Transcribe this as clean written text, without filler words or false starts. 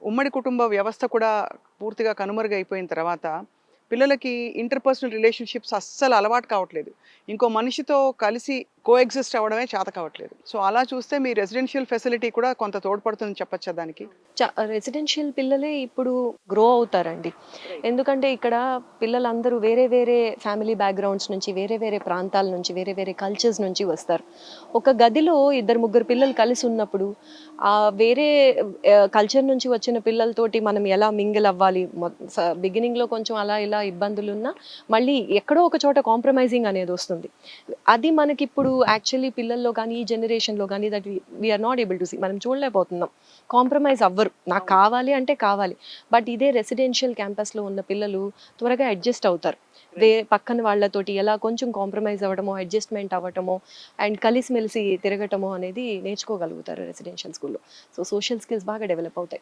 ఉమ్మడి కుటుంబ వ్యవస్థ కూడా పూర్తిగా కనుమరుగైపోయిన తర్వాత పిల్లలకి ఇంటర్పర్సనల్ రిలేషన్షిప్స్ అస్సలు అలవాటు కావట్లేదు. ఇంకో మనిషితో కలిసి కోఎగ్జిస్ట్ అవ్వడమే చేత కావట్లేదు. సో, అలా చూస్తే మీ రెసిడెన్షియల్ ఫెసిలిటీ కూడా కొంత తోడ్పడుతుందని చెప్పచ్చా దానికి? రెసిడెన్షియల్ పిల్లలే ఇప్పుడు గ్రో అవుతారండి. రైట్. ఎందుకంటే ఇక్కడ పిల్లలందరూ వేరే వేరే ఫ్యామిలీ బ్యాక్‌గ్రౌండ్స్ నుంచి, వేరే వేరే ప్రాంతాల నుంచి, వేరే వేరే కల్చర్స్ నుంచి వస్తారు. ఒక గదిలో ఇద్దరు, ముగ్గురు పిల్లలు కలిసి ఉన్నప్పుడు వేరే కల్చర్ నుంచి వచ్చిన పిల్లలతోటి మనం ఎలా మింగిల్ అవ్వాలి, బిగినింగ్‌లో కొంచెం అలా ఇలా ఇబ్బందులున్నా, మళ్ళీ ఎక్కడో ఒక చోట కాంప్రమైజింగ్ అనేదొస్తుంది. అది మనకిప్పుడు యాక్చువల్లీ పిల్లల్లో గానీ, ఈ జనరేషన్‌లో గానీ that we are not able to see. మనం చూడలేకపోతున్నాం. కాంప్రమైజ్ అవ్వరు. నాకు అవును. కావాలి అంటే కావాలి. బట్ ఇదే రెసిడెన్షియల్ క్యాంపస్‌లో ఉన్న పిల్లలు త్వరగా అడ్జస్ట్ అవుతారు. రైట్. పక్కన వాళ్ళతోటి ఎలా కొంచెం కాంప్రమైజ్ అవ్వడమో, అడ్జస్ట్‌మెంట్ అవ్వటమో అండ్ కలిసిమెలిసి తిరగటమో అనేది నేర్చుకోగలుగుతారు రెసిడెన్షియల్ స్కూల్‌లో. సో, సోషల్ స్కిల్స్ బాగా డెవలప్ అవుతాయి.